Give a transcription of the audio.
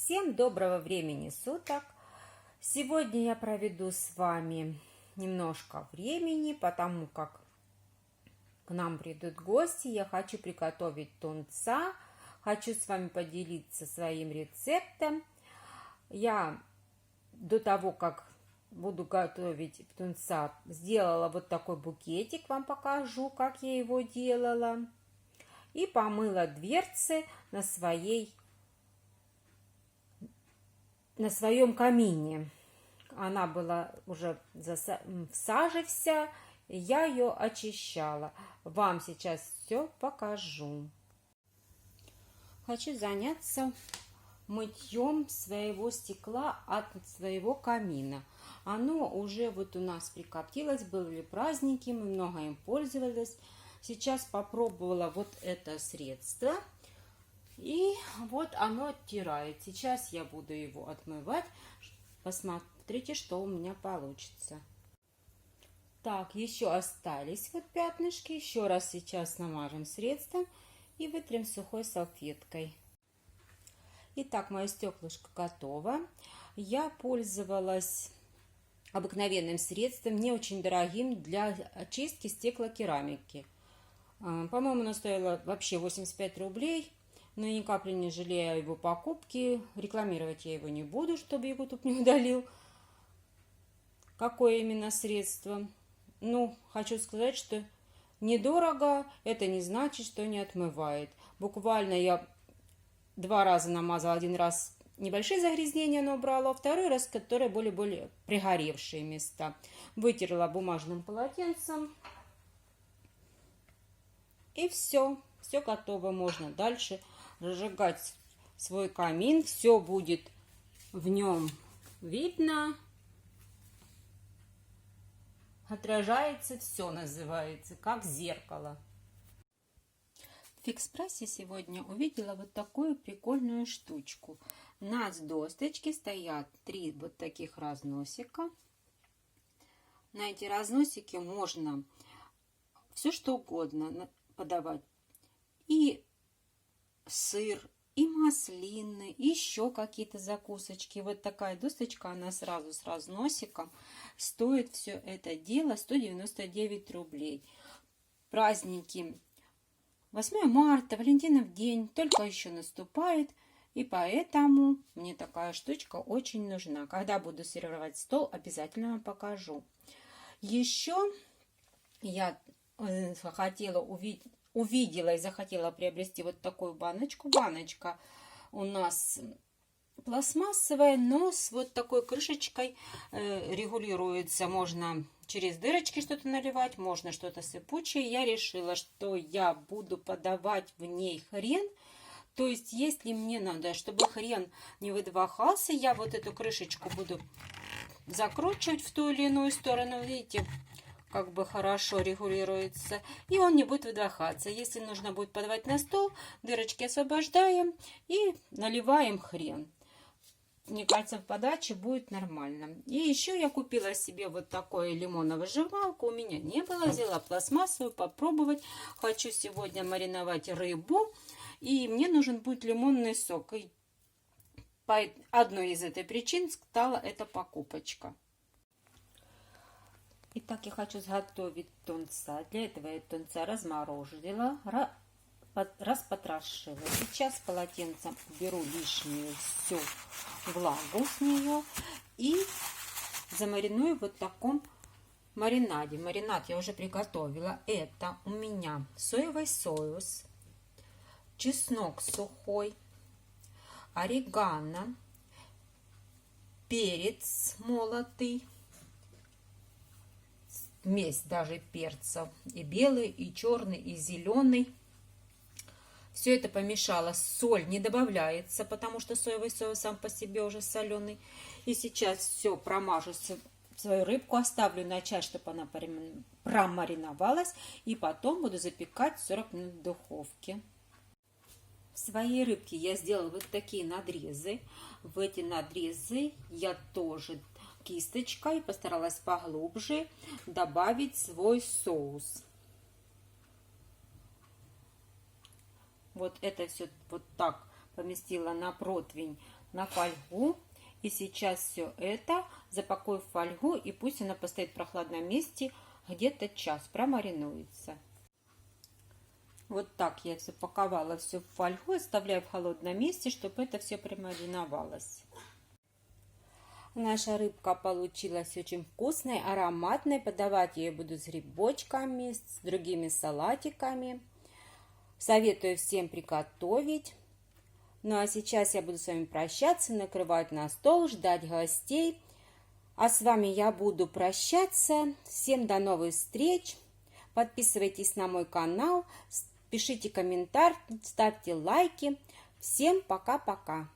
Всем доброго времени суток! Сегодня я проведу с вами немножко времени, потому как к нам придут гости. Я хочу приготовить тунца, хочу с вами поделиться своим рецептом. Я до того, как буду готовить тунца, сделала вот такой букетик, вам покажу, как я его делала. И помыла дверцы на своем камине. Она была уже в саже вся, я ее очищала. Вам сейчас все покажу. Хочу заняться мытьем своего стекла от своего камина. Оно уже вот у нас прикоптилось, были праздники, мы много им пользовались. Сейчас попробовала вот это средство. И вот оно оттирает. Сейчас я буду его отмывать. Посмотрите, что у меня получится. Так, еще остались вот пятнышки. Еще раз сейчас намажем средством и вытрем сухой салфеткой. Итак, мое стеклышко готово. Я пользовалась обыкновенным средством, не очень дорогим, для очистки стеклокерамики. По-моему, оно стоило вообще 85 рублей. Но ни капли не жалею его покупки. Рекламировать я его не буду, чтобы YouTube не удалил. Какое именно средство? Ну, хочу сказать, что недорого. Это не значит, что не отмывает. Буквально я 2 раза намазала. 1 раз небольшие загрязнения оно убрало, а 2 раз, которые более пригоревшие места. Вытерла бумажным полотенцем. И все. Все готово. Можно дальше разжигать свой камин. Все будет в нем видно. Отражается все, называется, как зеркало. В Фикс-прайсе сегодня увидела вот такую прикольную штучку. На досточке стоят 3 вот таких разносика. На эти разносики можно все что угодно подавать. И сыр, и маслины, и еще какие-то закусочки. Вот такая досточка, она сразу с разносиком. Стоит все это дело 199 рублей. Праздники 8 марта, Валентинов день только еще наступает. И поэтому мне такая штучка очень нужна. Когда буду сервировать стол, обязательно вам покажу. Еще я увидела и захотела приобрести вот такую баночку. Баночка у нас пластмассовая, но с вот такой крышечкой регулируется. Можно через дырочки что-то наливать, можно что-то сыпучее. Я решила, что я буду подавать в ней хрен. То есть, если мне надо, чтобы хрен не выдвахался, я вот эту крышечку буду закручивать в ту или иную сторону. Видите, как бы хорошо регулируется, и он не будет выдохаться. Если нужно будет подавать на стол, дырочки освобождаем и наливаем хрен. Мне кажется, в подаче будет нормально. И еще я купила себе вот такую лимоново-жевалку. У меня не было, взяла пластмассовую попробовать. Хочу сегодня мариновать рыбу, и мне нужен будет лимонный сок. И по одной из этой причин стала эта покупочка. Итак, я хочу изготовить тунца. Для этого я тунца разморозила, распотрошила. Сейчас полотенцем уберу лишнюю всю влагу с нее и замариную вот в таком маринаде. Маринад я уже приготовила. Это у меня соевый соус, чеснок сухой, орегано, перец молотый, смесь даже перцев, и белый, и черный, и зеленый. Все это помешала. Соль не добавляется, потому что соевый соус сам по себе уже соленый. И сейчас все промажу, свою рыбку оставлю на час, чтобы она промариновалась. И потом буду запекать 40 минут в духовке. В своей рыбке я сделала вот такие надрезы. В эти надрезы я тоже кисточкой постаралась поглубже добавить свой соус. Вот это все вот так поместила на противень, на фольгу. И сейчас все это запакую в фольгу, и пусть она постоит в прохладном месте где-то час, промаринуется. Вот так я запаковала все в фольгу, оставляю в холодном месте, чтобы это все промариновалось. Наша рыбка получилась очень вкусной, ароматной. Подавать я ее буду с грибочками, с другими салатиками. Советую всем приготовить. Ну а сейчас я буду с вами прощаться, накрывать на стол, ждать гостей. А с вами я буду прощаться. Всем до новых встреч. Подписывайтесь на мой канал, пишите комментарии, ставьте лайки. Всем пока-пока.